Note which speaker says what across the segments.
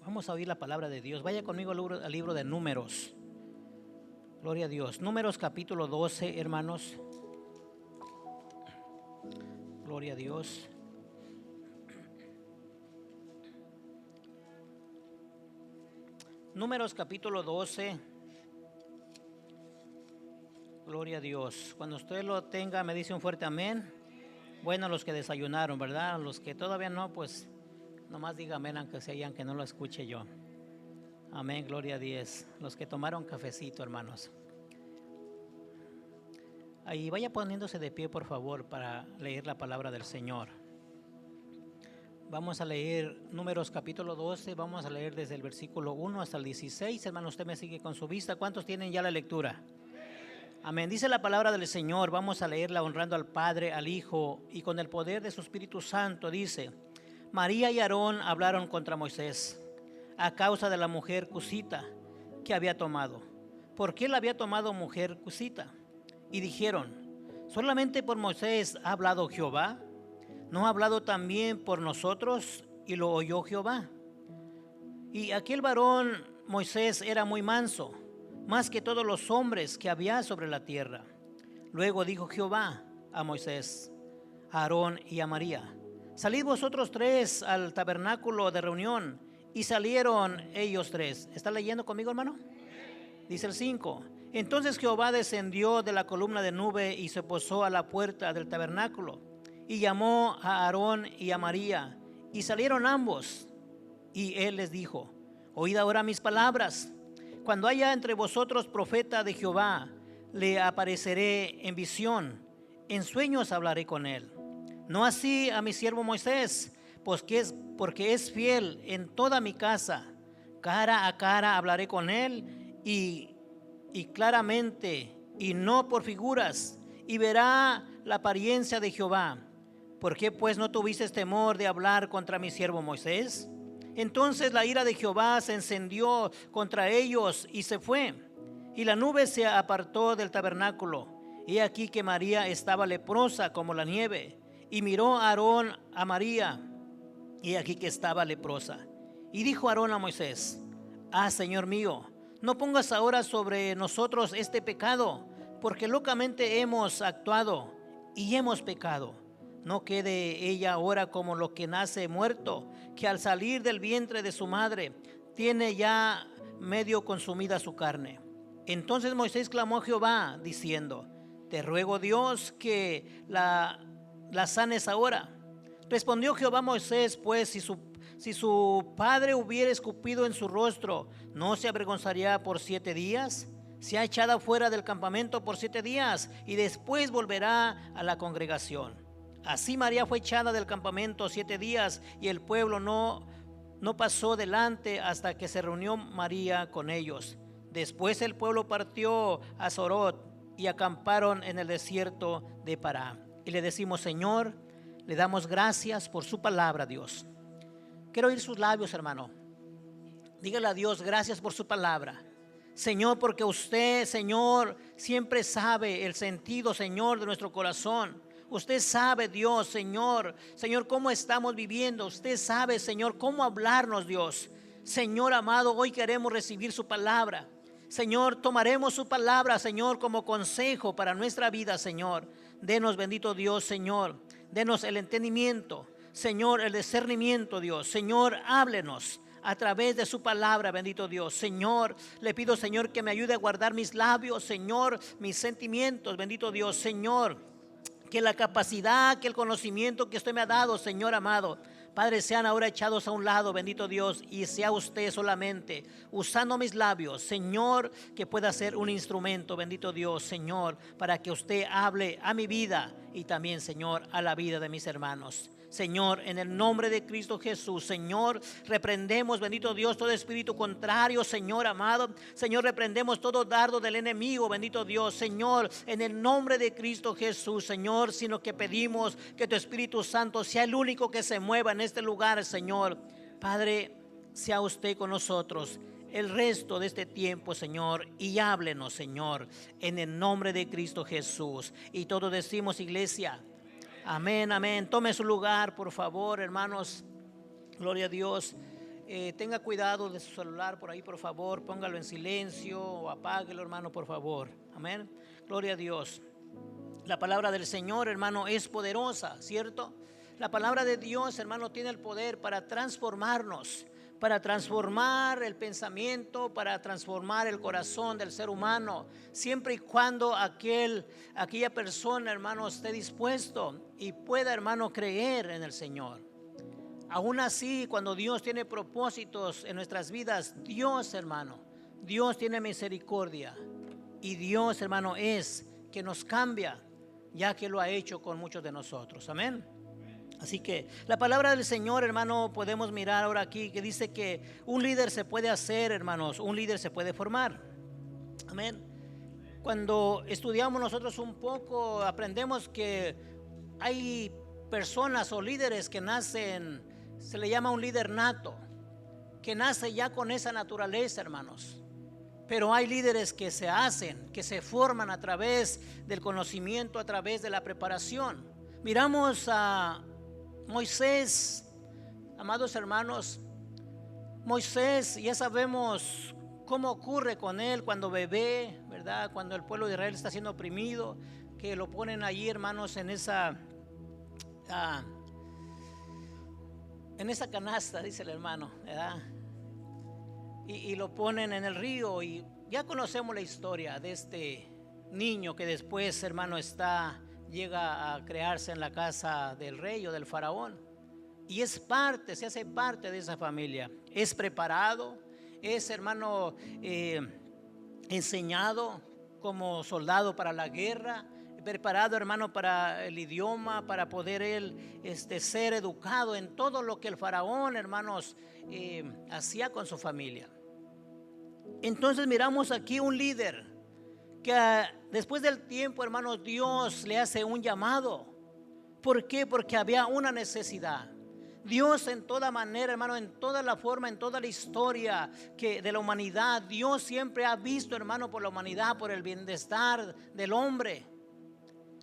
Speaker 1: vamos a oír la palabra de Dios. Vaya conmigo al libro de Números. Gloria a Dios. Números capítulo 12, hermanos. Gloria a Dios. Números capítulo 12. Gloria a Dios. Cuando usted lo tenga, me dice un fuerte amén. Bueno, los que desayunaron, ¿verdad? Los que todavía no, pues nomás diga amén, aunque que no lo escuche yo. Amén, gloria a Dios. Los que tomaron cafecito, hermanos. Ahí vaya poniéndose de pie, por favor, para leer la palabra del Señor. Vamos a leer Números capítulo 12, vamos a leer desde el versículo 1 hasta el 16. Hermano, usted me sigue con su vista. ¿Cuántos tienen ya la lectura? Amén. Dice la palabra del Señor, vamos a leerla honrando al Padre, al Hijo y con el poder de su Espíritu Santo. Dice: María y Aarón hablaron contra Moisés a causa de la mujer cusita que había tomado. ¿Por qué la había tomado mujer cusita? Y dijeron: ¿solamente por Moisés ha hablado Jehová? ¿No ha hablado también por nosotros? Y lo oyó Jehová. Y aquel varón Moisés era muy manso, más que todos los hombres que había sobre la tierra. Luego dijo Jehová a Moisés, a Aarón y a María: salid vosotros tres al tabernáculo de reunión. Y salieron ellos tres. ¿Está leyendo conmigo, hermano? Dice el 5. Entonces Jehová descendió de la columna de nube y se posó a la puerta del tabernáculo. Y llamó a Aarón y a María. Y salieron ambos. Y él les dijo: oíd ahora mis palabras. Cuando haya entre vosotros profeta de Jehová, le apareceré en visión, en sueños hablaré con él. No así a mi siervo Moisés, porque es fiel en toda mi casa. Cara a cara hablaré con él y claramente, y no por figuras, y verá la apariencia de Jehová. ¿Por qué pues no tuviste temor de hablar contra mi siervo Moisés? Entonces la ira de Jehová se encendió contra ellos y se fue, y la nube se apartó del tabernáculo. He aquí que María estaba leprosa como la nieve, y miró a Aarón a María, y aquí que estaba leprosa. Y dijo Aarón a Moisés: Señor mío, no pongas ahora sobre nosotros este pecado, porque locamente hemos actuado y hemos pecado. No quede ella ahora como lo que nace muerto, que al salir del vientre de su madre tiene ya medio consumida su carne. Entonces Moisés clamó a Jehová diciendo: te ruego, Dios, que la sanes ahora. Respondió Jehová a Moisés: pues si su padre hubiera escupido en su rostro, ¿no se avergonzaría por 7 días? Se ha echado fuera del campamento por 7 días y después volverá a la congregación. Así María fue echada del campamento 7 días y el pueblo no pasó delante hasta que se reunió María con ellos. Después el pueblo partió a Sorot y acamparon en el desierto de Pará. Y le decimos: Señor, le damos gracias por su palabra, Dios. Quiero oír sus labios, hermano. Dígale a Dios: gracias por su palabra, Señor, porque usted, Señor, siempre sabe el sentido, Señor, de nuestro corazón. Usted sabe, Dios, Señor, cómo estamos viviendo. Usted sabe, Señor, cómo hablarnos, Dios. Señor amado, hoy queremos recibir su palabra. Señor, tomaremos su palabra, Señor, como consejo para nuestra vida, Señor. Denos, bendito Dios, Señor. Denos el entendimiento, Señor, el discernimiento, Dios. Señor, háblenos a través de su palabra, bendito Dios. Señor, le pido, Señor, que me ayude a guardar mis labios, Señor, mis sentimientos, bendito Dios. Señor, que la capacidad, que el conocimiento que usted me ha dado, Señor amado, Padre, sean ahora echados a un lado, bendito Dios, y sea usted solamente usando mis labios, Señor, que pueda ser un instrumento, bendito Dios, Señor, para que usted hable a mi vida y también, Señor, a la vida de mis hermanos. Señor, en el nombre de Cristo Jesús, Señor, reprendemos, bendito Dios, todo espíritu contrario, Señor amado. Señor, reprendemos todo dardo del enemigo, bendito Dios, Señor, en el nombre de Cristo Jesús, Señor, sino que pedimos que tu Espíritu Santo sea el único que se mueva en este lugar, Señor. Padre, sea usted con nosotros el resto de este tiempo, Señor, y háblenos, Señor, en el nombre de Cristo Jesús. Y todos decimos, iglesia: amén, amén. Tome su lugar, por favor, hermanos. Gloria a Dios. Tenga cuidado de su celular por ahí, por favor. Póngalo en silencio o apáguelo, hermano, por favor. Amén. Gloria a Dios. La palabra del Señor, hermano, es poderosa, ¿cierto? La palabra de Dios, hermano, tiene el poder para transformarnos, para transformar el pensamiento, para transformar el corazón del ser humano, siempre y cuando aquella persona, hermano, esté dispuesto y pueda, hermano, creer en el Señor. Aún así, cuando Dios tiene propósitos en nuestras vidas, Dios, hermano, Dios tiene misericordia. Y Dios, hermano, es que nos cambia, ya que lo ha hecho con muchos de nosotros. Amén. Así que la palabra del Señor, hermano, podemos mirar ahora aquí que dice que un líder se puede hacer, hermanos, un líder se puede formar. Amén. Cuando estudiamos nosotros un poco, aprendemos que hay personas o líderes que nacen, se le llama un líder nato, que nace ya con esa naturaleza, hermanos. Pero hay líderes que se hacen, que se forman a través del conocimiento, a través de la preparación. Miramos a Moisés, amados hermanos. Moisés, ya sabemos cómo ocurre con él cuando bebé, ¿verdad? Cuando el pueblo de Israel está siendo oprimido, que lo ponen allí, hermanos, en esa canasta, dice el hermano, ¿verdad? Y lo ponen en el río, y ya conocemos la historia de este niño que después, hermano, llega a crearse en la casa del rey o del faraón, y se hace parte de esa familia. Es preparado, es, hermano, enseñado como soldado para la guerra, preparado, hermano, para el idioma, para poder él ser educado en todo lo que el faraón, hermanos, hacía con su familia. Entonces miramos aquí un líder que después del tiempo, hermanos, Dios le hace un llamado. ¿Por qué? Porque había una necesidad. Dios en toda manera, hermano, en toda la forma, en toda la historia de la humanidad, Dios siempre ha visto, hermano, por la humanidad, por el bienestar del hombre.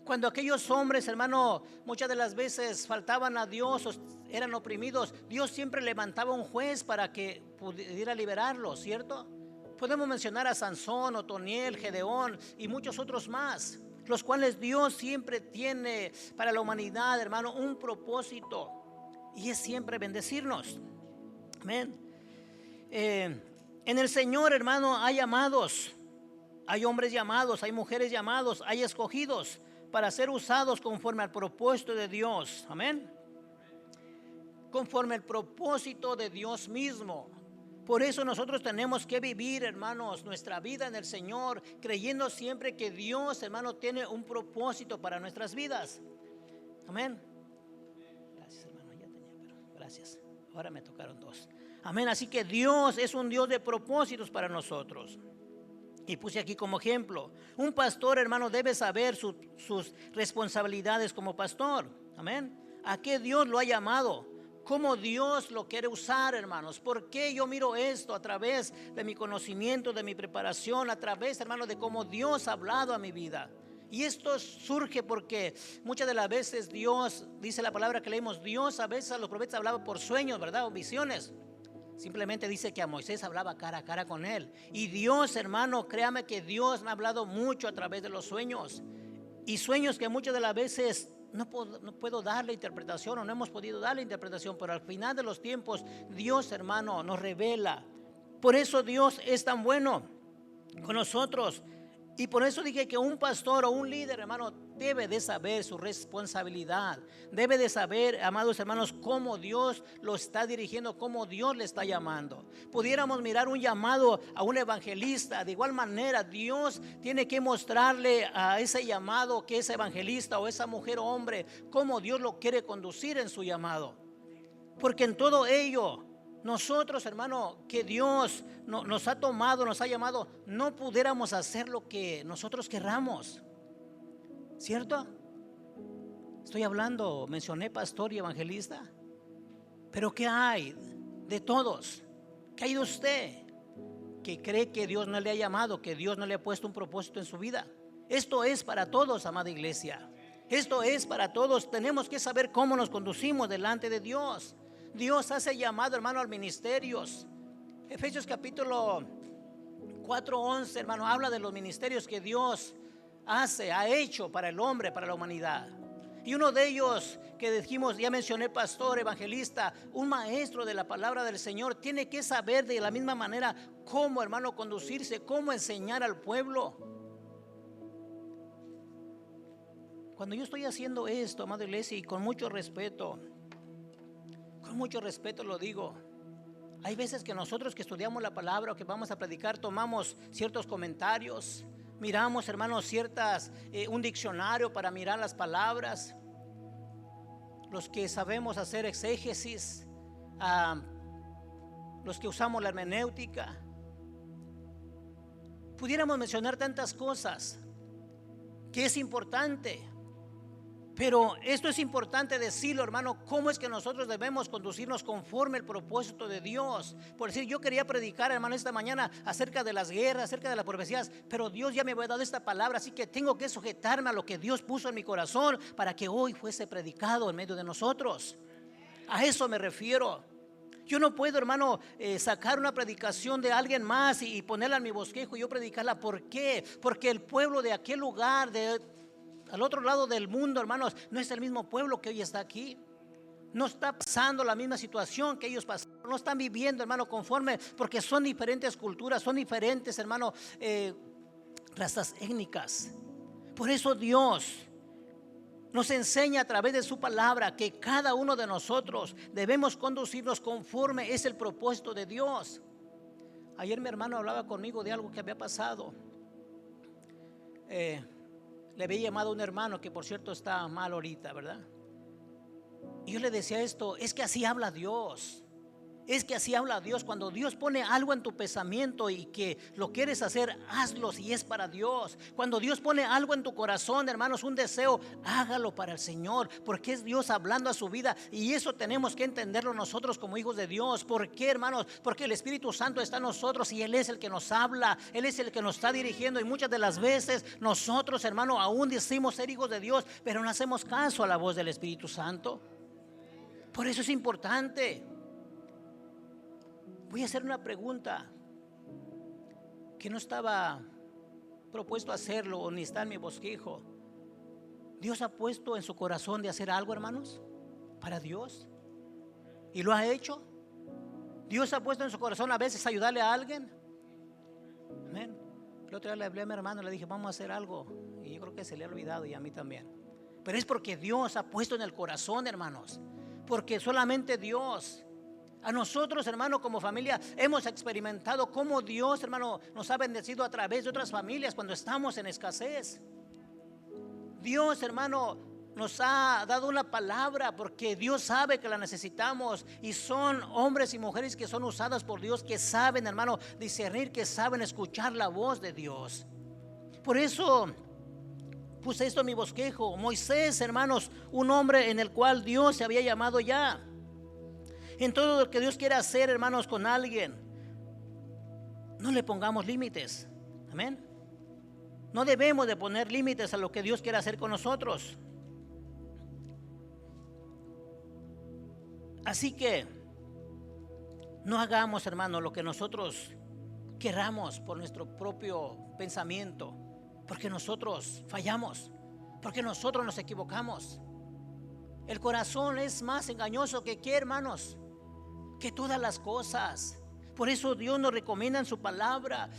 Speaker 1: Cuando aquellos hombres, hermano, muchas de las veces faltaban a Dios o eran oprimidos, Dios siempre levantaba un juez para que pudiera liberarlos, ¿cierto? Podemos mencionar a Sansón, Otoniel, Gedeón y muchos otros más, los cuales Dios siempre tiene para la humanidad, hermano, un propósito, y es siempre bendecirnos. Amén. En el Señor, hermano, hay llamados, hay hombres llamados, hay mujeres llamados, hay escogidos para ser usados conforme al propósito de Dios. Amén. Conforme al propósito de Dios mismo. Por eso nosotros tenemos que vivir, hermanos, nuestra vida en el Señor, creyendo siempre que Dios, hermano, tiene un propósito para nuestras vidas. Amén. Gracias, hermano, ya tenía, pero gracias. Ahora me tocaron dos. Amén. Así que Dios es un Dios de propósitos para nosotros. Y puse aquí como ejemplo, un pastor, hermano, debe saber sus responsabilidades como pastor. Amén. ¿A qué Dios lo ha llamado? ¿Cómo Dios lo quiere usar, hermanos? ¿Por qué yo miro esto? A través de mi conocimiento, de mi preparación, a través, hermano, de cómo Dios ha hablado a mi vida. Y esto surge porque muchas de las veces Dios, dice la palabra que leímos, Dios a veces a los profetas hablaba por sueños, ¿verdad? O visiones. Simplemente dice que a Moisés hablaba cara a cara con él. Y Dios, hermano, créame que Dios me ha hablado mucho a través de los sueños. Y sueños que muchas de las veces no puedo darle interpretación o no hemos podido darle interpretación, pero al final de los tiempos Dios, hermano, nos revela. Por eso Dios es tan bueno con nosotros. Y por eso dije que un pastor o un líder, hermano, debe de saber su responsabilidad. Debe de saber, amados hermanos, cómo Dios lo está dirigiendo, cómo Dios le está llamando. Pudiéramos mirar un llamado a un evangelista. De igual manera, Dios tiene que mostrarle a ese llamado, que ese evangelista o esa mujer o hombre, cómo Dios lo quiere conducir en su llamado. Porque en todo ello, nosotros, hermano, que Dios nos ha tomado, nos ha llamado, no pudiéramos hacer lo que nosotros querramos, ¿cierto? Estoy hablando, mencioné pastor y evangelista, pero ¿qué hay de todos? ¿Qué hay de usted que cree que Dios no le ha llamado, que Dios no le ha puesto un propósito en su vida? Esto es para todos, amada iglesia. Esto es para todos. Tenemos que saber cómo nos conducimos delante de Dios. Dios hace llamado, hermano, a los ministerios. Efesios capítulo 4:11, hermano, habla de los ministerios que Dios ha hecho para el hombre, para la humanidad. Y uno de ellos que dijimos, ya mencioné, pastor, evangelista, un maestro de la palabra del Señor, tiene que saber de la misma manera cómo, hermano, conducirse, cómo enseñar al pueblo. Cuando yo estoy haciendo esto, amada iglesia, y con mucho respeto lo digo, hay veces que nosotros que estudiamos la palabra o que vamos a predicar, tomamos ciertos comentarios, miramos, hermanos, un diccionario para mirar las palabras. Los que sabemos hacer exégesis, los que usamos la hermenéutica, pudiéramos mencionar tantas cosas que es importante. Pero esto es importante decirlo, hermano, cómo es que nosotros debemos conducirnos conforme al propósito de Dios. Por decir, yo quería predicar, hermano, esta mañana acerca de las guerras, acerca de las profecías, pero Dios ya me había dado esta palabra, así que tengo que sujetarme a lo que Dios puso en mi corazón para que hoy fuese predicado en medio de nosotros. A eso me refiero. Yo no puedo, hermano, sacar una predicación de alguien más y ponerla en mi bosquejo y yo predicarla. ¿Por qué? Porque el pueblo de aquel lugar, al otro lado del mundo, hermanos, no es el mismo pueblo que hoy está aquí. No está pasando la misma situación que ellos pasaron. No están viviendo, hermano, conforme, porque son diferentes culturas, son diferentes, hermano, razas étnicas. Por eso Dios nos enseña a través de su palabra que cada uno de nosotros debemos conducirnos conforme es el propósito de Dios. Ayer mi hermano hablaba conmigo de algo que había pasado. Le había llamado a un hermano que por cierto está mal ahorita, ¿verdad? Y yo le decía esto, es que así habla Dios. Es que así habla Dios. Cuando Dios pone algo en tu pensamiento y que lo quieres hacer, hazlo si es para Dios. Cuando Dios pone algo en tu corazón, hermanos, un deseo, hágalo para el Señor, porque es Dios hablando a su vida. Y eso tenemos que entenderlo nosotros como hijos de Dios. ¿Por qué, hermanos? Porque el Espíritu Santo está en nosotros y Él es el que nos habla, Él es el que nos está dirigiendo. Y muchas de las veces nosotros, hermanos, aún decimos ser hijos de Dios, pero no hacemos caso a la voz del Espíritu Santo. Por eso es importante. Voy a hacer una pregunta que no estaba propuesto hacerlo ni está en mi bosquejo. ¿Dios ha puesto en su corazón de hacer algo, hermanos, para Dios? ¿Y lo ha hecho? ¿Dios ha puesto en su corazón a veces ayudarle a alguien? Amén. El otro día le hablé a mi hermano, le dije, vamos a hacer algo. Y yo creo que se le ha olvidado y a mí también. Pero es porque Dios ha puesto en el corazón, hermanos. Porque solamente Dios. A nosotros, hermano, como familia, hemos experimentado cómo Dios, hermano, nos ha bendecido a través de otras familias cuando estamos en escasez. Dios, hermano, nos ha dado una palabra porque Dios sabe que la necesitamos. Y son hombres y mujeres que son usadas por Dios, que saben, hermano, discernir, que saben escuchar la voz de Dios. Por eso puse esto en mi bosquejo. Moisés, hermanos, un hombre en el cual Dios se había llamado ya. En todo lo que Dios quiere hacer, hermanos, con alguien, no le pongamos límites. Amén. No debemos de poner límites a lo que Dios quiere hacer con nosotros. Así que no hagamos, hermanos, lo que nosotros queramos por nuestro propio pensamiento, porque nosotros fallamos, porque nosotros nos equivocamos. El corazón es más engañoso que ¿qué, hermanos? Que todas las cosas. Por eso Dios nos recomienda en su palabra.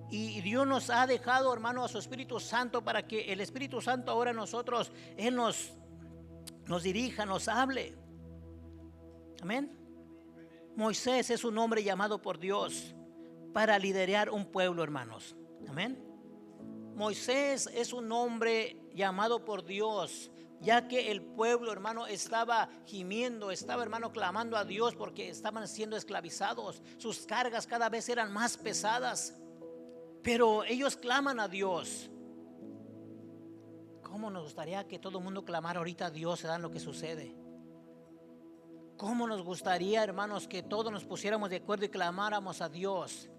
Speaker 1: Y Dios nos ha dejado, hermano, a su Espíritu Santo para que el Espíritu Santo ahora nosotros, Él nos dirija, nos hable. Amén. Moisés es un hombre llamado por Dios para liderar un pueblo, hermanos. Amén. Moisés es un hombre llamado por Dios, ya que el pueblo, hermano, estaba gimiendo, estaba, hermano, clamando a Dios porque estaban siendo esclavizados. Sus cargas cada vez eran más pesadas, pero ellos claman a Dios. ¿Cómo nos gustaría que todo el mundo clamara ahorita a Dios, dan lo que sucede? ¿Cómo nos gustaría, hermanos, que todos nos pusiéramos de acuerdo y clamáramos a Dios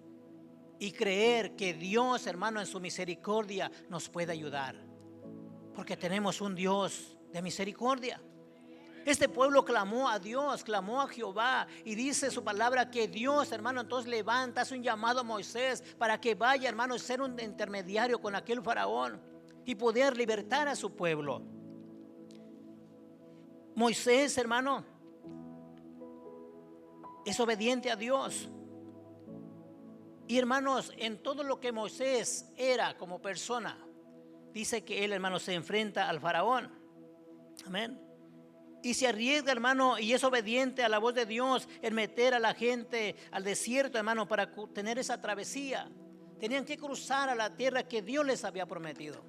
Speaker 1: y creer que Dios, hermano, en su misericordia nos puede ayudar? Porque tenemos un Dios de misericordia. Este pueblo clamó a Dios, clamó a Jehová, y dice su palabra que Dios, hermano, entonces levanta, hace un llamado a Moisés para que vaya, hermano, ser un intermediario con aquel faraón y poder libertar a su pueblo. Moisés, hermano, es obediente a Dios. Y hermanos, en todo lo que Moisés era como persona, dice que él, hermano, se enfrenta al faraón. Amén. Y se arriesga, hermano, y es obediente a la voz de Dios en meter a la gente al desierto, hermano, para tener esa travesía. Tenían que cruzar a la tierra que Dios les había prometido.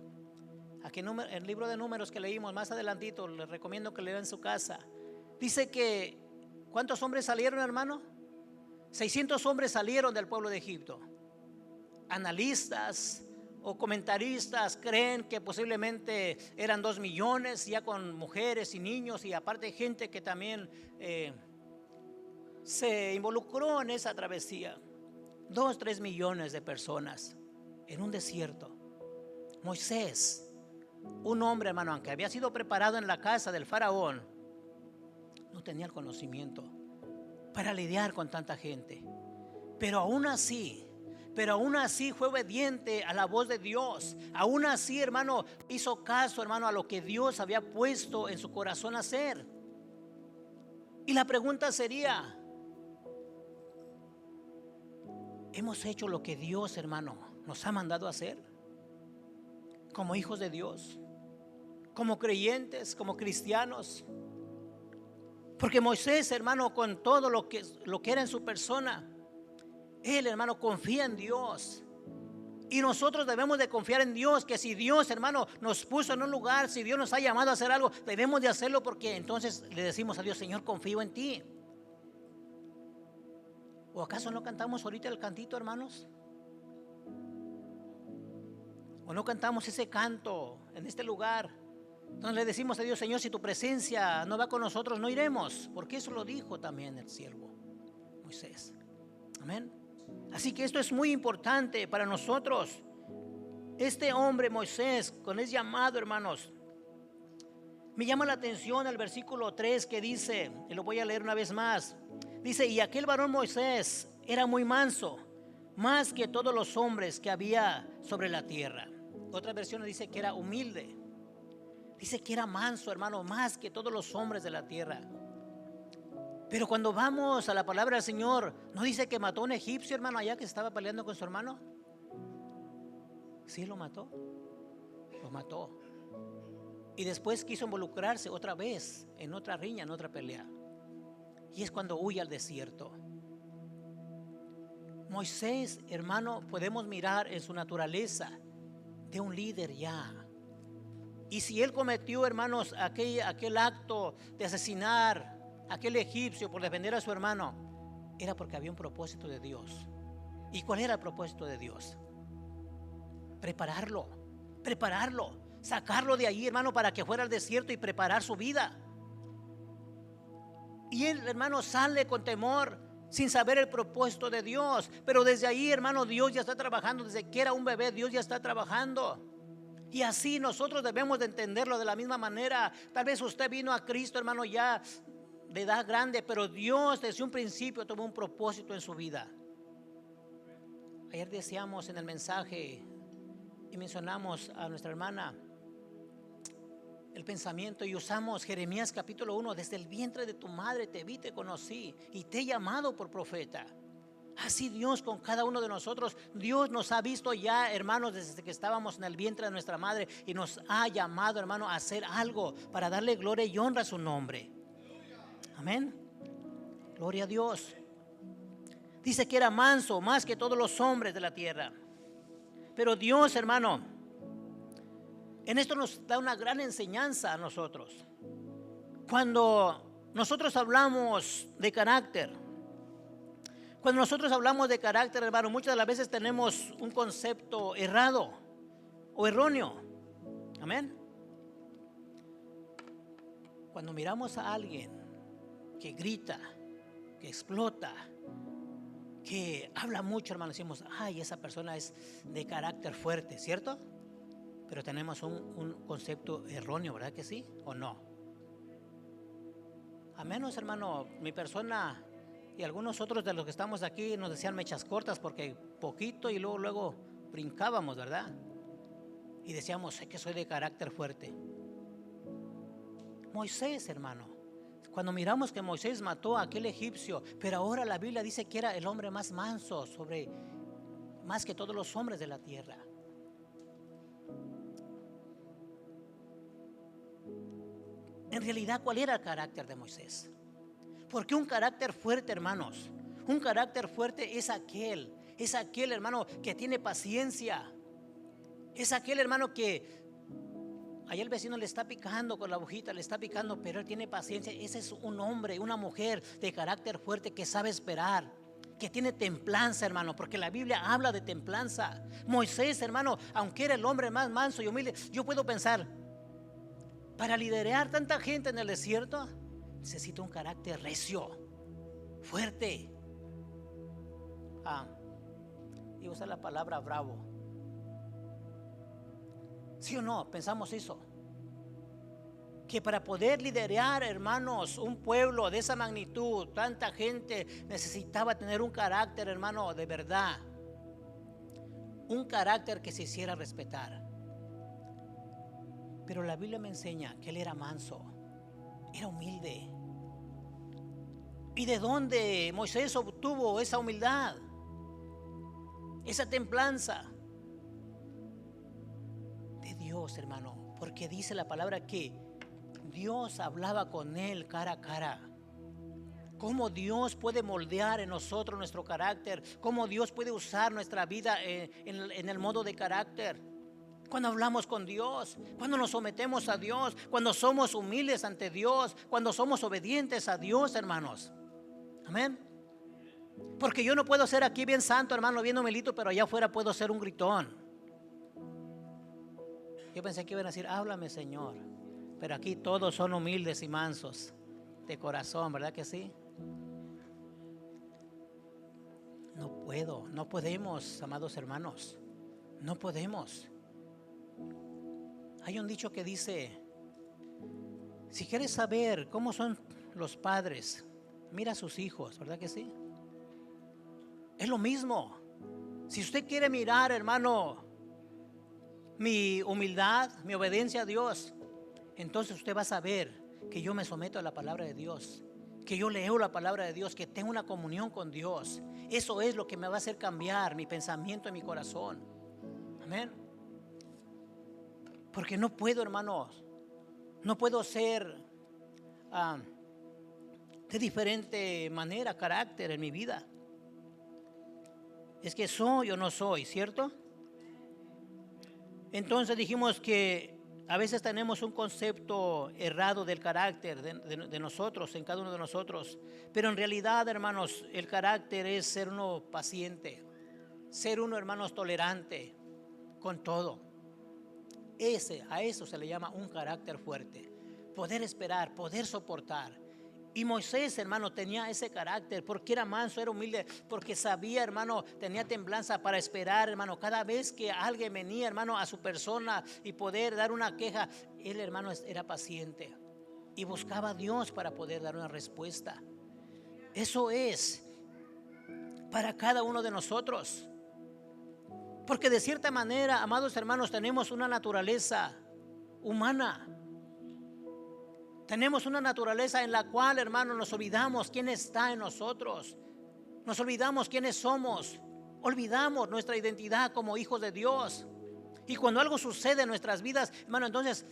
Speaker 1: Aquí en el libro de Números que leímos más adelantito, les recomiendo que lean en su casa. Dice que, ¿cuántos hombres salieron, hermano? 600 hombres salieron del pueblo de Egipto. Analistas o comentaristas creen que posiblemente eran 2 millones, ya con mujeres y niños, y aparte gente que también se involucró en esa travesía. 2-3 millones de personas en un desierto. Moisés, un hombre, hermano, aunque había sido preparado en la casa del faraón, no tenía el conocimiento para lidiar con tanta gente. Pero aún así fue obediente a la voz de Dios. Aún así, hermano, hizo caso, hermano, a lo que Dios había puesto en su corazón hacer. Y la pregunta sería: ¿hemos hecho lo que Dios, hermano, nos ha mandado a hacer? Como hijos de Dios, como creyentes, como cristianos. Porque Moisés, hermano, con todo lo que era en su persona, él, hermano, confía en Dios. Y nosotros debemos de confiar en Dios, que si Dios, hermano, nos puso en un lugar, si Dios nos ha llamado a hacer algo, debemos de hacerlo, porque entonces le decimos a Dios: Señor, confío en ti. ¿O acaso no cantamos ahorita el cantito, hermanos? ¿O no cantamos ese canto en este lugar? Entonces le decimos a Dios: Señor, si tu presencia no va con nosotros, no iremos. Porque eso lo dijo también el siervo Moisés. Amén. Así que esto es muy importante para nosotros. Este hombre Moisés, con ese llamado, hermanos, me llama la atención el versículo 3 que dice, y lo voy a leer una vez más. Dice: y aquel varón Moisés era muy manso, más que todos los hombres que había sobre la tierra. Otra versión dice que era humilde. Dice que era manso, hermano, más que todos los hombres de la tierra. Pero cuando vamos a la palabra del Señor, ¿no dice que mató a un egipcio, hermano, allá que estaba peleando con su hermano? Sí, lo mató. Lo mató. Y después quiso involucrarse otra vez en otra riña, en otra pelea. Y es cuando huye al desierto. Moisés, hermano, podemos mirar en su naturaleza de un líder ya. Y si él cometió, hermanos, aquel acto de asesinar a aquel egipcio por defender a su hermano, era porque había un propósito de Dios. ¿Y cuál era el propósito de Dios? Prepararlo, sacarlo de allí, hermano, para que fuera al desierto y preparar su vida. Y él, hermano, sale con temor, sin saber el propósito de Dios. Pero desde ahí, hermano, Dios ya está trabajando. Desde que era un bebé, Dios ya está trabajando. Y así nosotros debemos de entenderlo de la misma manera. Tal vez usted vino a Cristo, hermano, ya de edad grande, pero Dios desde un principio tuvo un propósito en su vida. Ayer decíamos en el mensaje y mencionamos a nuestra hermana el pensamiento, y usamos Jeremías capítulo 1: desde el vientre de tu madre te vi, te conocí y te he llamado por profeta. Así Dios con cada uno de nosotros. Dios nos ha visto ya, hermanos, desde que estábamos en el vientre de nuestra madre, y nos ha llamado, hermano, a hacer algo para darle gloria y honra a su nombre. Amén. Gloria a Dios. Dice que era manso, más que todos los hombres de la tierra. Pero Dios, hermano, en esto nos da una gran enseñanza a nosotros. Cuando nosotros hablamos de carácter, hermano, muchas de las veces tenemos un concepto errado o erróneo. Amén. Cuando miramos a alguien que grita, que explota, que habla mucho, hermano, decimos: ay, esa persona es de carácter fuerte, ¿cierto? Pero tenemos un concepto erróneo, ¿verdad que sí? ¿O no? A menos, hermano, mi persona y algunos otros de los que estamos aquí nos decían mechas cortas porque poquito y luego brincábamos, ¿verdad? Y decíamos, sé que soy de carácter fuerte. Moisés, hermano, cuando miramos que Moisés mató a aquel egipcio, pero ahora la Biblia dice que era el hombre más manso más que todos los hombres de la tierra. En realidad, ¿cuál era el carácter de Moisés? Porque un carácter fuerte, hermanos, un carácter fuerte es aquel, hermano, que tiene paciencia. Es aquel, hermano, que allá el vecino le está picando con la hojita, le está picando, pero él tiene paciencia. Ese es un hombre, una mujer de carácter fuerte que sabe esperar, que tiene templanza, hermano, porque la Biblia habla de templanza. Moisés, hermano, aunque era el hombre más manso y humilde, yo puedo pensar, para liderar tanta gente en el desierto, necesita un carácter recio, fuerte. Y usar la palabra bravo. ¿Sí o no? Pensamos eso. Que para poder liderar, hermanos, un pueblo de esa magnitud, tanta gente, necesitaba tener un carácter, hermano, de verdad. Un carácter que se hiciera respetar. Pero la Biblia me enseña que él era manso, era humilde. ¿Y de dónde Moisés obtuvo esa humildad? Esa templanza. De Dios, hermano, porque dice la palabra que Dios hablaba con él cara a cara. Cómo Dios puede moldear en nosotros nuestro carácter, cómo Dios puede usar nuestra vida en el modo de carácter. Cuando hablamos con Dios, cuando nos sometemos a Dios, cuando somos humildes ante Dios, cuando somos obedientes a Dios, hermanos. Amén. Porque yo no puedo ser aquí bien santo, hermano, bien humilito, pero allá afuera puedo ser un gritón. Yo pensé que iban a decir, háblame, Señor. Pero aquí todos son humildes y mansos de corazón, ¿verdad que sí? No podemos, amados hermanos. No podemos. Hay un dicho que dice, si quieres saber cómo son los padres, mira a sus hijos, ¿verdad que sí? Es lo mismo. Si usted quiere mirar, hermano, mi humildad, mi obediencia a Dios, entonces usted va a saber que yo me someto a la palabra de Dios, que yo leo la palabra de Dios, que tengo una comunión con Dios. Eso es lo que me va a hacer cambiar mi pensamiento y mi corazón. Amén. Porque no puedo, hermanos, no puedo ser de diferente manera, carácter en mi vida. Es que soy o no soy, ¿cierto? Entonces dijimos que a veces tenemos un concepto errado del carácter de nosotros, en cada uno de nosotros. Pero en realidad, hermanos, el carácter es ser uno paciente, ser uno, hermanos, tolerante con todo. A eso se le llama un carácter fuerte. Poder esperar, poder soportar. Y Moisés, hermano, tenía ese carácter porque era manso, era humilde, porque sabía, hermano, tenía templanza para esperar, hermano. Cada vez que alguien venía, hermano, a su persona y poder dar una queja, él, hermano, era paciente y buscaba a Dios para poder dar una respuesta. Eso es para cada uno de nosotros. Porque de cierta manera, amados hermanos, tenemos una naturaleza humana. Tenemos una naturaleza en la cual, hermanos, nos olvidamos quién está en nosotros. Nos olvidamos quiénes somos. Olvidamos nuestra identidad como hijos de Dios. Y cuando algo sucede en nuestras vidas, hermano, entonces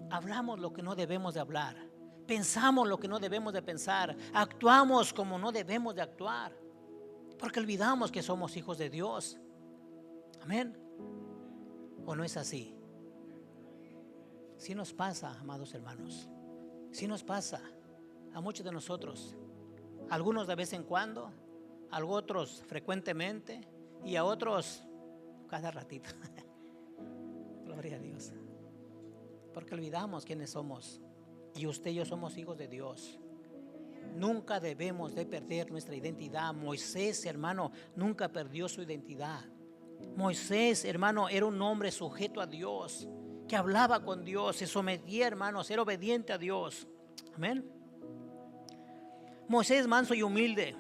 Speaker 1: hablamos lo que no debemos de hablar. Pensamos lo que no debemos de pensar. Actuamos como no debemos de actuar. Porque olvidamos que somos hijos de Dios. Amén. ¿O no es así? Sí nos pasa, amados hermanos. Sí nos pasa a muchos de nosotros. Algunos de vez en cuando, a otros frecuentemente y a otros cada ratito. Gloria a Dios. Porque olvidamos quiénes somos. Y usted y yo somos hijos de Dios. Nunca debemos de perder nuestra identidad. Moisés, hermano, nunca perdió su identidad. Moisés, hermano, era un hombre sujeto a Dios, que hablaba con Dios, se sometía, hermanos, era obediente a Dios. Amén. Moisés manso y humilde.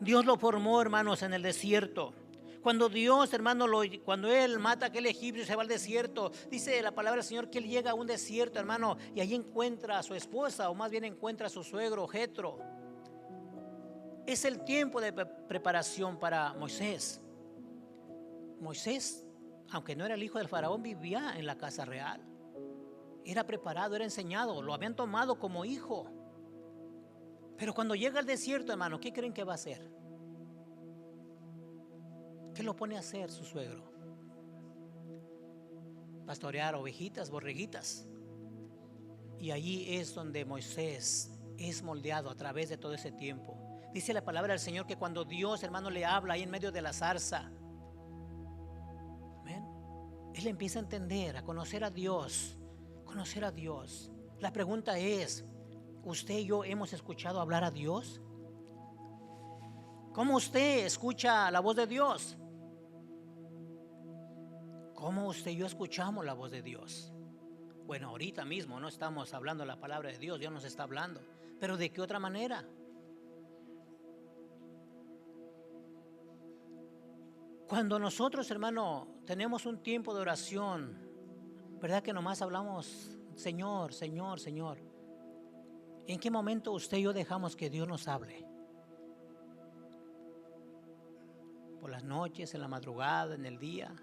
Speaker 1: Dios lo formó, hermanos, en el desierto. Cuando Dios, hermano, cuando Él mata a aquel egipcio y se va al desierto, dice la palabra del Señor que Él llega a un desierto, hermano, y allí encuentra a su esposa, o más bien encuentra a su suegro, Jetro. Es el tiempo de preparación para Moisés. Moisés, aunque no era el hijo del faraón, vivía en la casa real. Era preparado, era enseñado, lo habían tomado como hijo. Pero cuando llega al desierto, hermano, ¿qué creen que va a hacer? ¿Qué lo pone a hacer su suegro? Pastorear ovejitas, borreguitas. Y allí es donde Moisés es moldeado a través de todo ese tiempo. Dice la palabra del Señor que cuando Dios, hermano, le habla ahí en medio de la zarza, amén, él empieza a entender, a conocer a Dios, conocer a Dios. La pregunta es, ¿usted y yo hemos escuchado hablar a Dios? ¿Cómo usted escucha la voz de Dios? ¿Cómo usted y yo escuchamos la voz de Dios? Bueno, ahorita mismo no estamos hablando la palabra de Dios, Dios nos está hablando. ¿Pero de qué otra manera? Cuando nosotros, hermano, tenemos un tiempo de oración, ¿verdad que nomás hablamos, Señor, Señor, Señor? ¿En qué momento usted y yo dejamos que Dios nos hable? Por las noches, en la madrugada, en el día.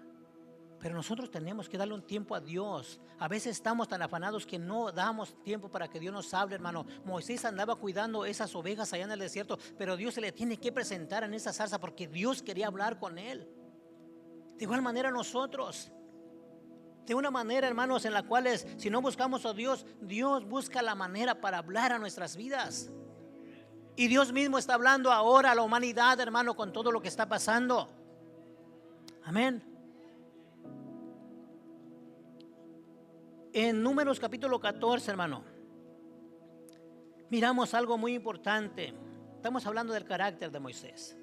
Speaker 1: Pero nosotros tenemos que darle un tiempo a Dios. A veces estamos tan afanados que no damos tiempo para que Dios nos hable, hermano. Moisés andaba cuidando esas ovejas allá en el desierto, pero Dios se le tiene que presentar en esa zarza porque Dios quería hablar con él. De igual manera nosotros, de una manera, hermanos, en la cual si no buscamos a Dios, Dios busca la manera para hablar a nuestras vidas. Y Dios mismo está hablando ahora a la humanidad, hermano, con todo lo que está pasando. Amén. En Números capítulo 14, hermano, miramos algo muy importante. Estamos hablando del carácter de Moisés.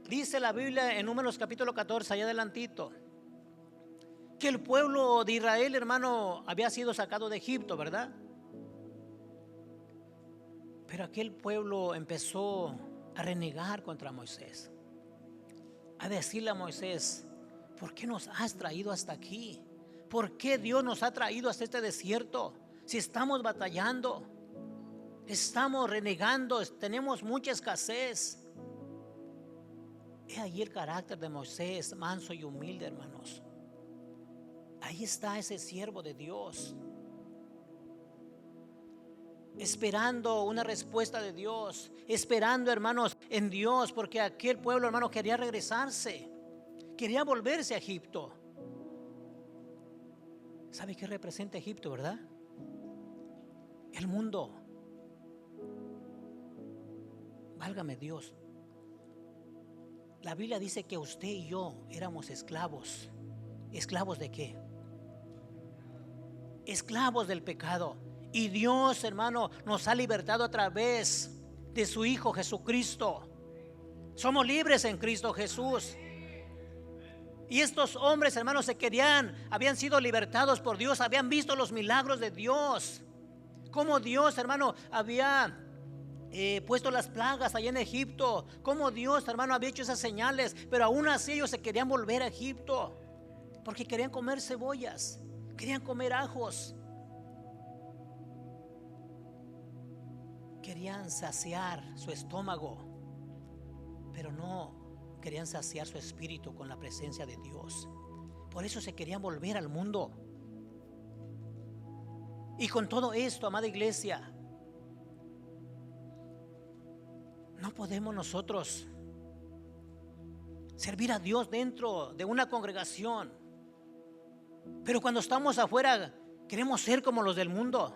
Speaker 1: Dice la Biblia en Números capítulo 14, allá adelantito, que el pueblo de Israel, hermano, había sido sacado de Egipto, ¿verdad? Pero aquel pueblo empezó a renegar contra Moisés, a decirle a Moisés, ¿por qué nos has traído hasta aquí? ¿Por qué Dios nos ha traído hasta este desierto? Si estamos batallando, estamos renegando, tenemos mucha escasez. He ahí el carácter de Moisés, manso y humilde, hermanos. Ahí está ese siervo de Dios, esperando una respuesta de Dios, esperando, hermanos, en Dios, porque aquel pueblo, hermano, quería regresarse, quería volverse a Egipto. ¿Sabe qué representa Egipto, verdad? El mundo. Válgame Dios. La Biblia dice que usted y yo éramos esclavos. ¿Esclavos de qué? Esclavos del pecado. Y Dios, hermano, nos ha libertado a través de su Hijo Jesucristo. Somos libres en Cristo Jesús. Y estos hombres, hermanos, habían sido libertados por Dios, habían visto los milagros de Dios. Cómo Dios, hermano, había puesto las plagas allá en Egipto. Cómo Dios, hermano, había hecho esas señales. Pero aún así ellos se querían volver a Egipto, porque querían comer cebollas, querían comer ajos, querían saciar su estómago, pero no querían saciar su espíritu con la presencia de Dios. Por eso se querían volver al mundo. Y con todo esto, amada iglesia, no podemos nosotros servir a Dios dentro de una congregación, pero cuando estamos afuera queremos ser como los del mundo.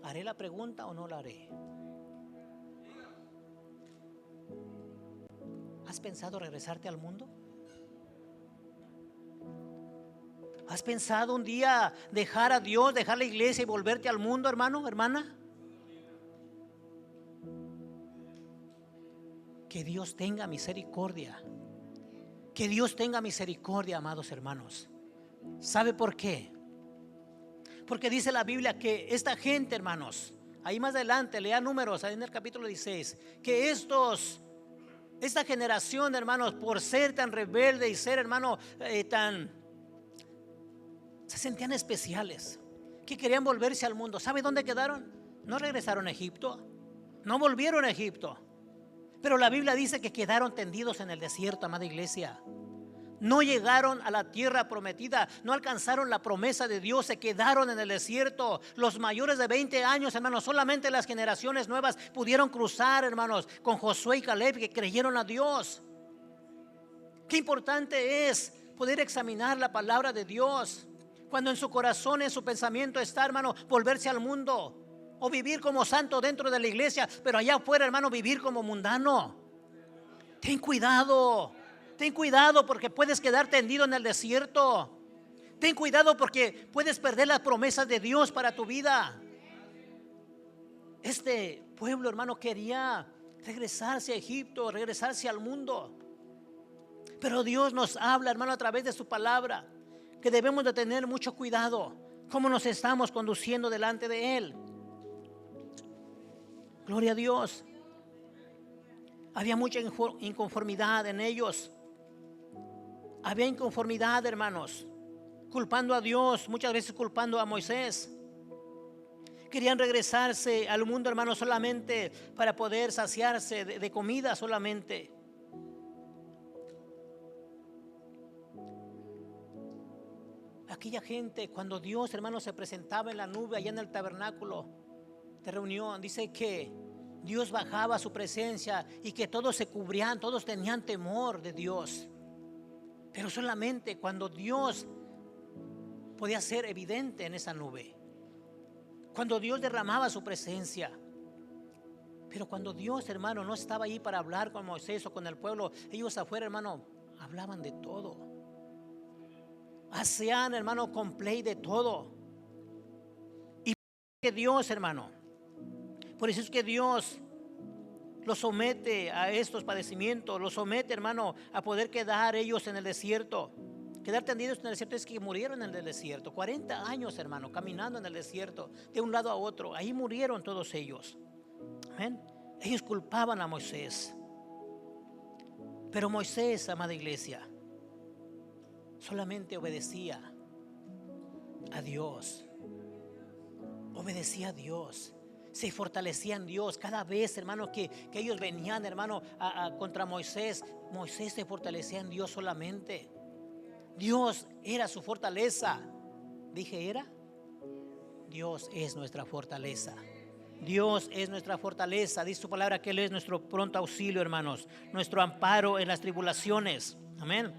Speaker 1: ¿Haré la pregunta o no la haré? ¿Has pensado regresarte al mundo? ¿Has pensado un día dejar a Dios, dejar la iglesia y volverte al mundo, hermano, hermana? Que Dios tenga misericordia. Que Dios tenga misericordia, amados hermanos. ¿Sabe por qué? Porque dice la Biblia que esta gente, hermanos, ahí más adelante, lea Números, ahí en el capítulo 16, que esta generación, hermanos, por ser tan rebelde y ser, hermano, se sentían especiales, que querían volverse al mundo. ¿Sabe dónde quedaron? No regresaron a Egipto, no volvieron a Egipto. Pero la Biblia dice que quedaron tendidos en el desierto, amada iglesia. No llegaron a la tierra prometida, no alcanzaron la promesa de Dios, se quedaron en el desierto. Los mayores de 20 años, hermanos, solamente las generaciones nuevas pudieron cruzar, hermanos, con Josué y Caleb, que creyeron a Dios. Qué importante es poder examinar la palabra de Dios cuando en su corazón, en su pensamiento está, hermano, volverse al mundo o vivir como santo dentro de la iglesia, pero allá afuera, hermano, vivir como mundano. Ten cuidado. Ten cuidado porque puedes quedar tendido en el desierto. Ten cuidado porque puedes perder las promesas de Dios para tu vida. Este pueblo, hermano, quería regresarse a Egipto, regresarse al mundo. Pero Dios nos habla, hermano, a través de su palabra, que debemos de tener mucho cuidado cómo nos estamos conduciendo delante de Él. Gloria a Dios. Había mucha inconformidad en ellos. Había inconformidad, hermanos, culpando a Dios, muchas veces culpando a Moisés. Querían regresarse al mundo, hermanos, solamente para poder saciarse de comida solamente. Aquella gente, cuando Dios, hermanos, se presentaba en la nube allá en el tabernáculo de reunión, dice que Dios bajaba a su presencia y que todos se cubrían, todos tenían temor de Dios. Pero solamente cuando Dios podía ser evidente en esa nube, cuando Dios derramaba su presencia. Pero cuando Dios, hermano, no estaba ahí para hablar con Moisés o con el pueblo, ellos afuera, hermano, hablaban de todo. Hacían, hermano, complaint de todo. Y que Dios, hermano, por eso es que Dios los somete a estos padecimientos, los somete, hermano, a poder quedar ellos en el desierto. Quedar tendidos en el desierto es que murieron en el desierto. 40 años, hermano, caminando en el desierto, de un lado a otro. Ahí murieron todos ellos. ¿Ven? Ellos culpaban a Moisés. Pero Moisés, amada iglesia, solamente obedecía a Dios. Obedecía a Dios. Se fortalecía en Dios. Cada vez, hermano, que ellos venían, hermano, contra Moisés, Moisés se fortalecía en Dios solamente. Dios era su fortaleza. Dije, ¿era? Dios es nuestra fortaleza. Dios es nuestra fortaleza. Dice su palabra que Él es nuestro pronto auxilio, hermanos, nuestro amparo en las tribulaciones. Amén.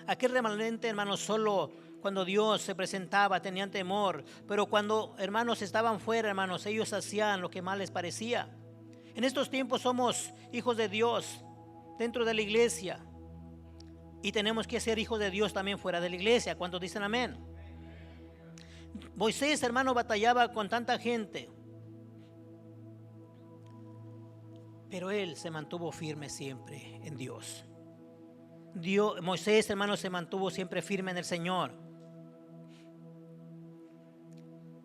Speaker 1: Aquel remanente, hermanos, solo cuando Dios se presentaba tenían temor, pero cuando, hermanos, estaban fuera, hermanos, ellos hacían lo que más les parecía. En estos tiempos somos hijos de Dios dentro de la iglesia y tenemos que ser hijos de Dios también fuera de la iglesia. ¿Cuántos dicen amén? Moisés, hermano, batallaba con tanta gente, pero él se mantuvo firme siempre en Dios. Moisés, hermano, se mantuvo siempre firme en el Señor.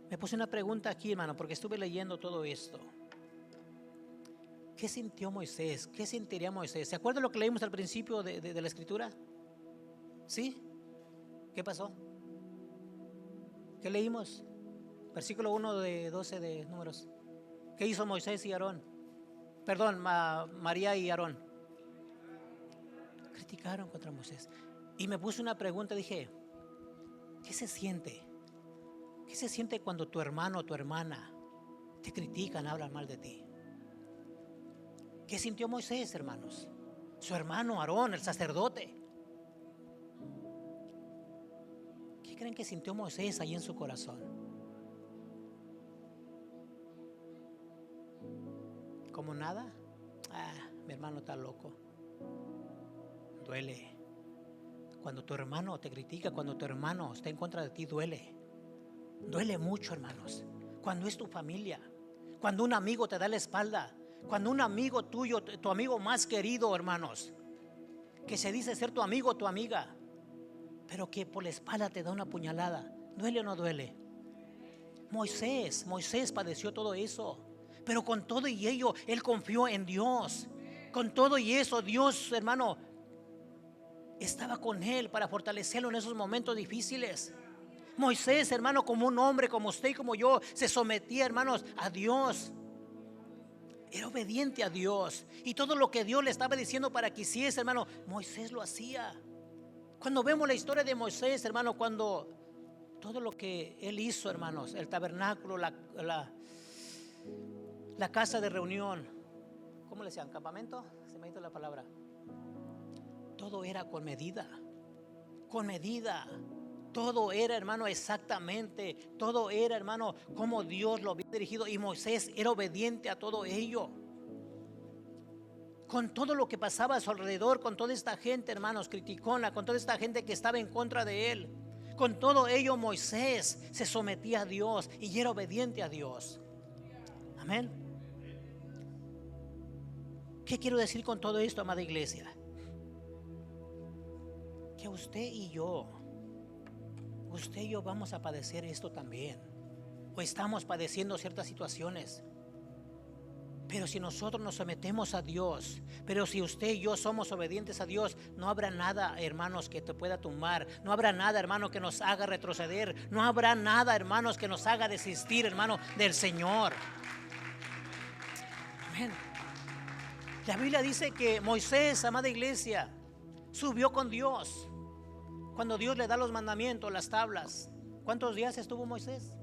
Speaker 1: Me puse una pregunta aquí, hermano, porque estuve leyendo todo esto. ¿Qué sintió Moisés? ¿Qué sentiría Moisés? ¿Se acuerdan lo que leímos al principio de la escritura? ¿Sí? ¿Qué pasó? ¿Qué leímos? Versículo 1 de 12 de Números. ¿Qué hizo Moisés y Aarón? Perdón, María y Aarón. Criticaron contra Moisés. Y me puse una pregunta, dije, ¿qué se siente? ¿Qué se siente cuando tu hermano o tu hermana te critican, hablan mal de ti? ¿Qué sintió Moisés, hermanos? Su hermano Aarón, el sacerdote. ¿Qué creen que sintió Moisés ahí en su corazón? ¿Como nada? Mi hermano está loco. Duele. Cuando tu hermano te critica, cuando tu hermano está en contra de ti, duele. Duele mucho, hermanos. Cuando es tu familia, cuando un amigo te da la espalda, cuando un amigo tuyo, tu amigo más querido, hermanos, que se dice ser tu amigo o tu amiga, pero que por la espalda te da una puñalada, ¿duele o no duele? Moisés padeció todo eso, pero con todo y ello, él confió en Dios. Con todo y eso, Dios, hermano, estaba con él para fortalecerlo en esos momentos difíciles. Moisés, hermano, como un hombre, como usted y como yo, se sometía, hermanos, a Dios. Era obediente a Dios. Y todo lo que Dios le estaba diciendo para que hiciese, hermano, Moisés lo hacía. Cuando vemos la historia de Moisés, hermano, cuando todo lo que él hizo, hermanos, el tabernáculo, la casa de reunión, ¿cómo le decían? ¿Campamento? Se me ha ido la palabra. Todo era con medida. Con medida. Todo era, hermano, exactamente. Todo era, hermano, como Dios lo había dirigido. Y Moisés era obediente a todo ello. Con todo lo que pasaba a su alrededor, con toda esta gente, hermanos, criticona, con toda esta gente que estaba en contra de él. Con todo ello, Moisés se sometía a Dios y era obediente a Dios. Amén. ¿Qué quiero decir con todo esto, amada iglesia? Que usted y yo vamos a padecer esto también, o estamos padeciendo ciertas situaciones. Pero si nosotros nos sometemos a Dios, pero si usted y yo somos obedientes a Dios, no habrá nada, hermanos, que te pueda tumbar. No habrá nada, hermano, que nos haga retroceder. No habrá nada, hermanos, que nos haga desistir, hermano, del Señor. Amén. La Biblia dice que Moisés, amada iglesia, subió con Dios. Cuando Dios le da los mandamientos, las tablas. ¿Cuántos días estuvo Moisés?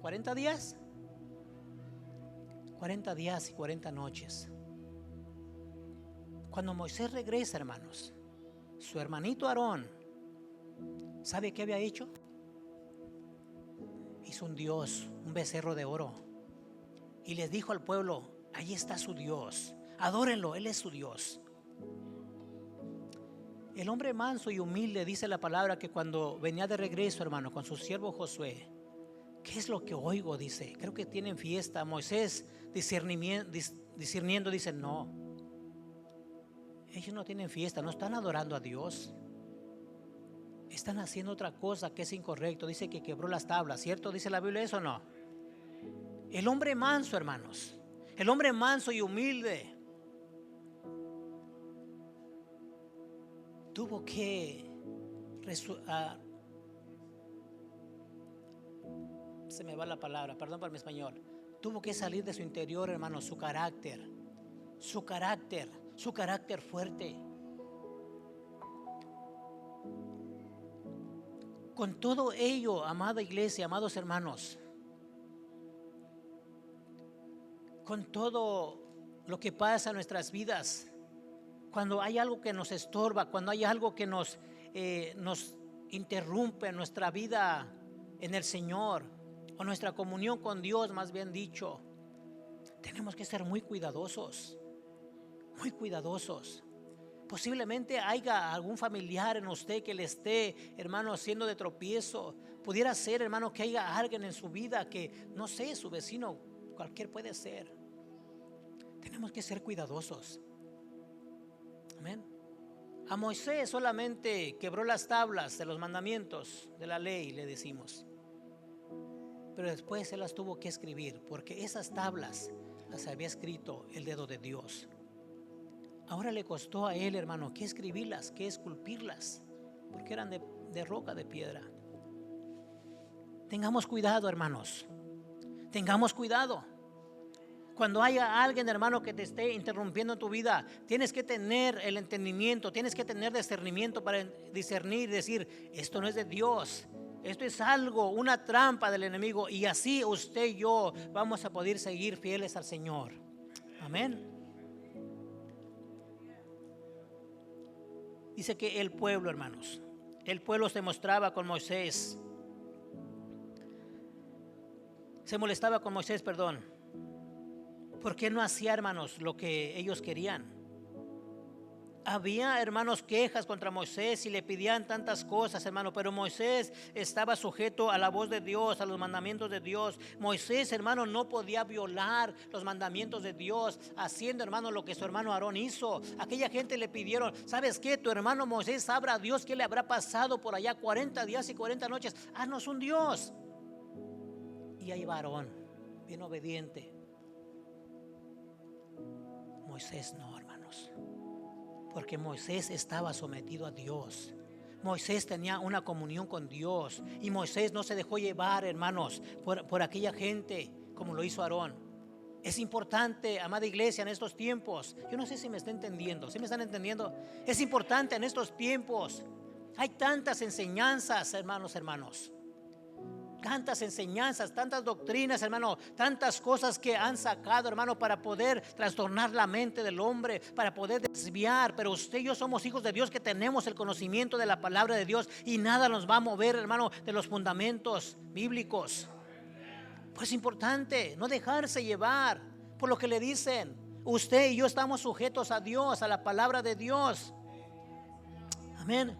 Speaker 1: ¿40 días? 40 días y 40 noches. Cuando Moisés regresa, hermanos, su hermanito Aarón, ¿sabe qué había hecho? Hizo un Dios, un becerro de oro, y les dijo al pueblo: ahí está su Dios, adórenlo, Él es su Dios. El hombre manso y humilde, dice la palabra, que cuando venía de regreso, hermano, con su siervo Josué, ¿qué es lo que oigo? Dice, creo que tienen fiesta. Moisés discerniendo dice, no, ellos no tienen fiesta, no están adorando a Dios, están haciendo otra cosa que es incorrecto. Dice que quebró las tablas, ¿cierto? Dice la Biblia eso, ¿no? El hombre manso, hermanos, el hombre manso y humilde tuvo que se me va la palabra, perdón por mi español. Tuvo que salir de su interior, hermano, su carácter fuerte. Con todo ello, amada iglesia, amados hermanos, con todo lo que pasa en nuestras vidas, cuando hay algo que nos estorba, cuando hay algo que nos interrumpe en nuestra vida en el Señor, o nuestra comunión con Dios, más bien dicho, tenemos que ser muy cuidadosos, muy cuidadosos. Posiblemente haya algún familiar en usted que le esté, hermano, haciendo de tropiezo. Pudiera ser, hermano, que haya alguien en su vida que, no sé, su vecino, cualquier puede ser. Tenemos que ser cuidadosos. Amén. A Moisés solamente quebró las tablas de los mandamientos de la ley, le decimos. Pero después él las tuvo que escribir, porque esas tablas las había escrito el dedo de Dios. Ahora le costó a él, hermano, que escribirlas, que esculpirlas, porque eran de roca, de piedra. Tengamos cuidado, hermanos. Tengamos cuidado. Cuando haya alguien, hermano, que te esté interrumpiendo en tu vida, tienes que tener el entendimiento, tienes que tener discernimiento para discernir y decir, esto no es de Dios, esto es algo, una trampa del enemigo. Y así usted y yo vamos a poder seguir fieles al Señor. Amén. Dice que el pueblo, hermanos, el pueblo se mostraba con Moisés, se molestaba con Moisés, perdón. ¿Por qué no hacía, hermanos, lo que ellos querían? Había, hermanos, quejas contra Moisés y le pedían tantas cosas, hermano, pero Moisés estaba sujeto a la voz de Dios, a los mandamientos de Dios. Moisés, hermano, no podía violar los mandamientos de Dios, haciendo, hermano, lo que su hermano Aarón hizo. Aquella gente le pidieron, ¿sabes qué? Tu hermano Moisés, sabrá Dios qué le habrá pasado por allá 40 días y 40 noches. Haznos un Dios. Y hay varón, bien obediente. Moisés no, hermanos, porque Moisés estaba sometido a Dios. Moisés tenía una comunión con Dios y Moisés no se dejó llevar, hermanos, por aquella gente como lo hizo Aarón. Es importante, amada iglesia, en estos tiempos. Yo no sé si me está entendiendo. ¿Sí me están entendiendo? Es importante en estos tiempos. Hay tantas enseñanzas, hermanos. Tantas enseñanzas, tantas doctrinas, hermano, tantas cosas que han sacado, hermano, para poder trastornar la mente del hombre, para poder desviar. Pero usted y yo somos hijos de Dios que tenemos el conocimiento de la palabra de Dios y nada nos va a mover, hermano, de los fundamentos bíblicos. Pues es importante no dejarse llevar por lo que le dicen. Usted y yo estamos sujetos a Dios, a la palabra de Dios. Amén.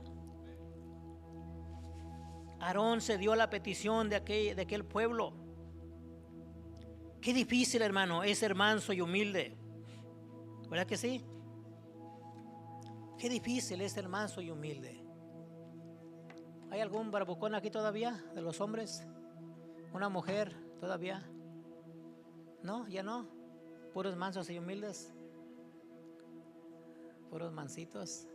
Speaker 1: Aarón se dio a la petición de aquel pueblo. Qué difícil, hermano, es ser manso y humilde. ¿Verdad que sí? Qué difícil es ser manso y humilde. ¿Hay algún barbucón aquí todavía de los hombres? ¿Una mujer todavía? ¿No? ¿Ya no? ¿Puros mansos y humildes? ¿Puros mansitos?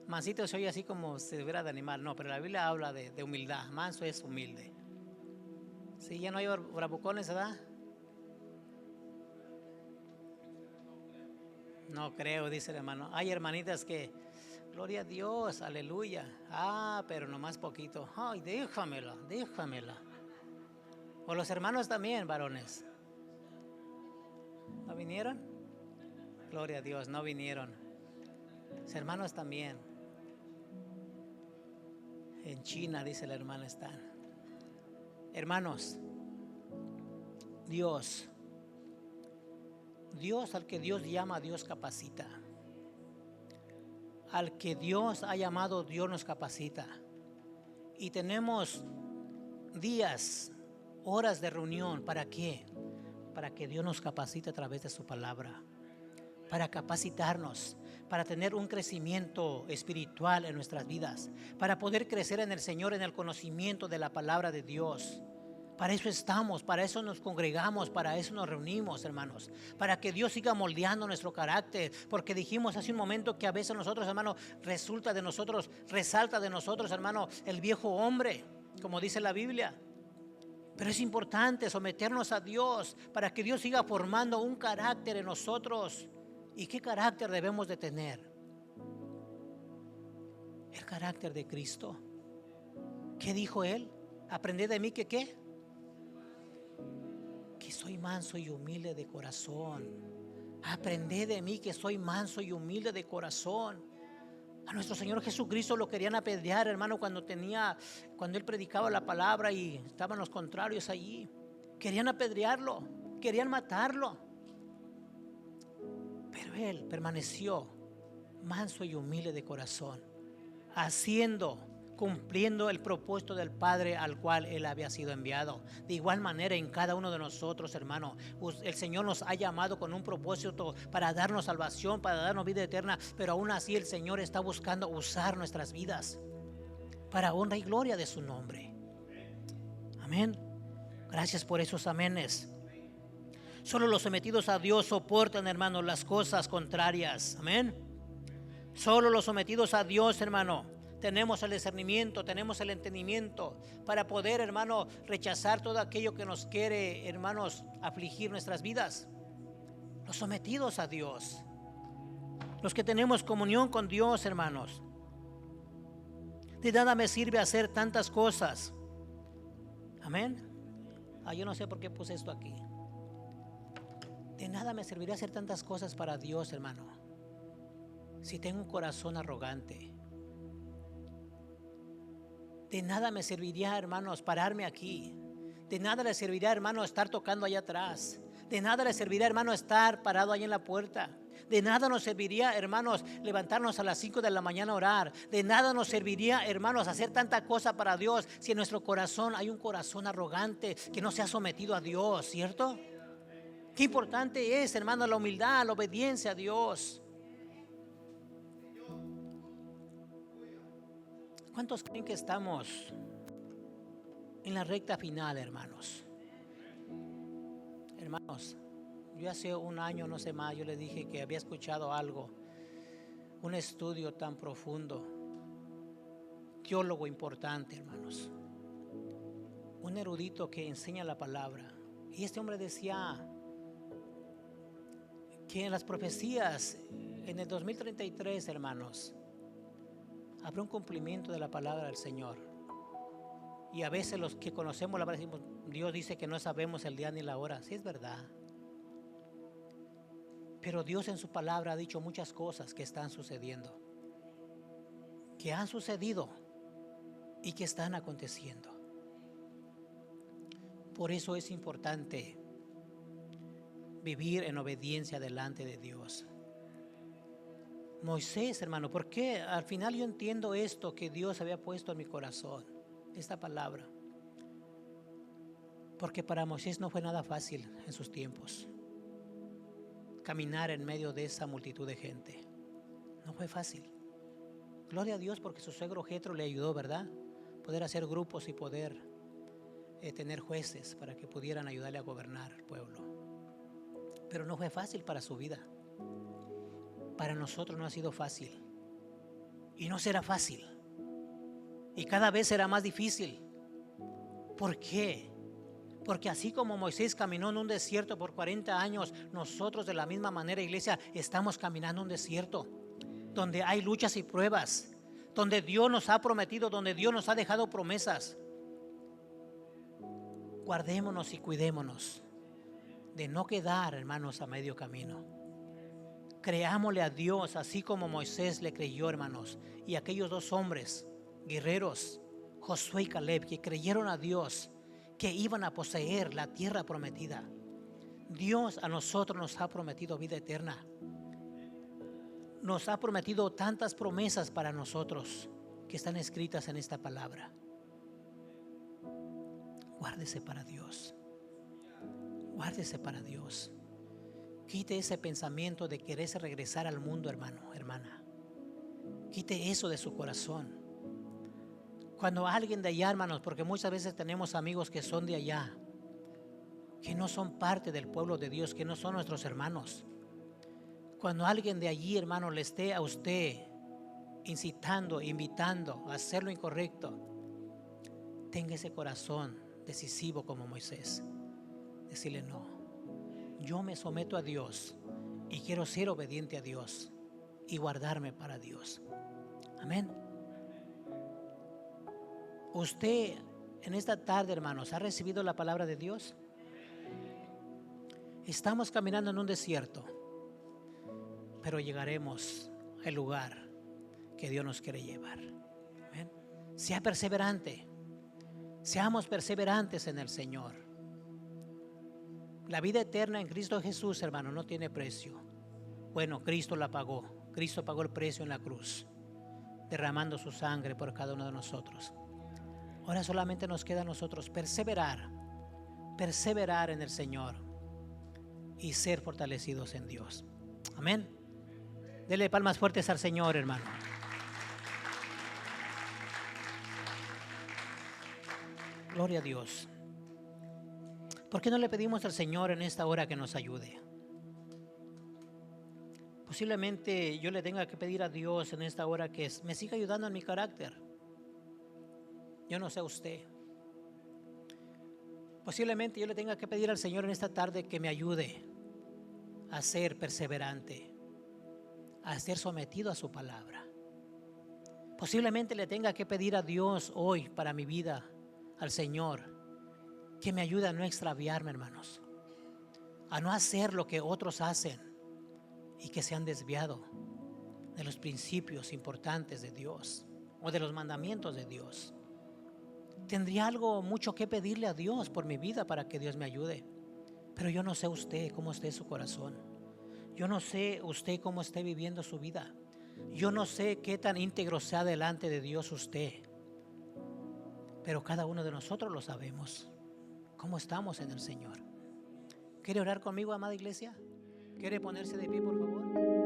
Speaker 1: Mansito se oye así como si hubiera de animal. No, pero la Biblia habla de humildad. Manso es humilde. Sí, ya no hay bravucones, ¿verdad? No creo, dice el hermano. Hay hermanitas que, gloria a Dios, aleluya. Pero nomás poquito. Ay, déjamela. O los hermanos también, varones. ¿No vinieron? Gloria a Dios, no vinieron. Los hermanos también. En China, dice la hermana, están. Hermanos, Dios al que Dios llama, Dios capacita. Al que Dios ha llamado, Dios nos capacita. Y tenemos días, horas de reunión. ¿Para qué? Para que Dios nos capacite a través de su palabra. Para capacitarnos, para tener un crecimiento espiritual en nuestras vidas, para poder crecer en el Señor, en el conocimiento de la palabra de Dios. Para eso estamos, para eso nos congregamos, para eso nos reunimos, hermanos, para que Dios siga moldeando nuestro carácter, porque dijimos hace un momento que a veces nosotros, hermano, resalta de nosotros, hermano, el viejo hombre, como dice la Biblia. Pero es importante someternos a Dios para que Dios siga formando un carácter en nosotros. ¿Y qué carácter debemos de tener? El carácter de Cristo. ¿Qué dijo Él? Aprended de mí que ¿qué? Que soy manso y humilde de corazón. Aprended de mí que soy manso y humilde de corazón. A nuestro Señor Jesucristo lo querían apedrear, hermano, cuando Él predicaba la palabra y estaban los contrarios allí. Querían apedrearlo, querían matarlo. Pero Él permaneció manso y humilde de corazón, cumpliendo el propósito del Padre al cual Él había sido enviado. De igual manera en cada uno de nosotros, hermano, el Señor nos ha llamado con un propósito para darnos salvación, para darnos vida eterna, pero aún así el Señor está buscando usar nuestras vidas para honra y gloria de su nombre. Amén. Gracias por esos amenes. Solo los sometidos a Dios soportan, hermano, las cosas contrarias. Amén. Solo los sometidos a Dios, hermano, tenemos el discernimiento, tenemos el entendimiento para poder, hermano, rechazar todo aquello que nos quiere, hermanos, afligir nuestras vidas. Los sometidos a Dios, los que tenemos comunión con Dios, hermanos. De nada me sirve hacer tantas cosas. Amén. Yo no sé por qué puse esto aquí. De nada me serviría hacer tantas cosas para Dios, hermano, si tengo un corazón arrogante. De nada me serviría, hermanos, pararme aquí. De nada le serviría, hermano, estar tocando allá atrás. De nada le serviría, hermano, estar parado ahí en la puerta. De nada nos serviría, hermanos, levantarnos a las 5 de la mañana a orar. De nada nos serviría, hermanos, hacer tanta cosa para Dios si en nuestro corazón hay un corazón arrogante que no se ha sometido a Dios, ¿cierto? Qué importante es, hermano, la humildad, la obediencia a Dios. ¿Cuántos creen que estamos en la recta final, hermanos? Hermanos, yo hace un año, no sé más, yo les dije que había escuchado algo, un estudio tan profundo, teólogo importante, hermanos, un erudito que enseña la palabra. Y este hombre decía que en las profecías, en el 2033, hermanos, habrá un cumplimiento de la palabra del Señor. Y a veces los que conocemos la palabra decimos, Dios dice que no sabemos el día ni la hora. Sí, es verdad. Pero Dios en su palabra ha dicho muchas cosas que están sucediendo, que han sucedido y que están aconteciendo. Por eso es importante vivir en obediencia delante de Dios. Moisés, hermano, ¿por qué? Al final yo entiendo esto que Dios había puesto en mi corazón, esta palabra. Porque para Moisés no fue nada fácil en sus tiempos caminar en medio de esa multitud de gente. No fue fácil. Gloria a Dios porque su suegro Jetro le ayudó, ¿verdad? Poder hacer grupos y poder tener jueces para que pudieran ayudarle a gobernar el pueblo. Pero no fue fácil para su vida. Para nosotros no ha sido fácil. Y no será fácil. Y cada vez será más difícil. ¿Por qué? Porque así como Moisés caminó en un desierto por 40 años, nosotros de la misma manera, iglesia, estamos caminando en un desierto donde hay luchas y pruebas, donde Dios nos ha prometido, donde Dios nos ha dejado promesas. Guardémonos y cuidémonos de no quedar, hermanos, a medio camino. Creámosle a Dios así como Moisés le creyó, hermanos, y aquellos dos hombres guerreros, Josué y Caleb, que creyeron a Dios, que iban a poseer la tierra prometida. Dios a nosotros nos ha prometido vida eterna. Nos ha prometido tantas promesas para nosotros que están escritas en esta palabra. Guárdese para Dios. Guárdese para Dios. Quite ese pensamiento de quererse regresar al mundo, hermano, hermana. Quite eso de su corazón. Cuando alguien de allá, hermanos, porque muchas veces tenemos amigos que son de allá, que no son parte del pueblo de Dios, que no son nuestros hermanos. Cuando alguien de allí, hermano, le esté a usted incitando, invitando a hacer lo incorrecto, tenga ese corazón decisivo como Moisés. Decirle no. Yo me someto a Dios y quiero ser obediente a Dios y guardarme para Dios. Amén. Usted en esta tarde, hermanos, ¿ha recibido la palabra de Dios? Estamos caminando en un desierto, pero llegaremos al lugar que Dios nos quiere llevar. Amén. Sea perseverante. Seamos perseverantes en el Señor. La vida eterna en Cristo Jesús, hermano, no tiene precio. Bueno, Cristo la pagó. Cristo pagó el precio en la cruz, derramando su sangre por cada uno de nosotros. Ahora solamente nos queda a nosotros perseverar en el Señor y ser fortalecidos en Dios. Amén. Dele palmas fuertes al Señor, hermano. Gloria a Dios. ¿Por qué no le pedimos al Señor en esta hora que nos ayude? Posiblemente yo le tenga que pedir a Dios en esta hora que me siga ayudando en mi carácter. Yo no sé usted. Posiblemente yo le tenga que pedir al Señor en esta tarde que me ayude a ser perseverante, a ser sometido a su palabra. Posiblemente le tenga que pedir a Dios hoy para mi vida, al Señor, que me ayude a no extraviarme, hermanos, a no hacer lo que otros hacen y que se han desviado de los principios importantes de Dios o de los mandamientos de Dios. Tendría algo mucho que pedirle a Dios por mi vida para que Dios me ayude. Pero yo no sé usted cómo esté su corazón. Yo no sé usted cómo esté viviendo su vida. Yo no sé qué tan íntegro sea delante de Dios usted. Pero cada uno de nosotros lo sabemos. ¿Cómo estamos en el Señor? ¿Quiere orar conmigo, amada iglesia? ¿Quiere ponerse de pie, por favor?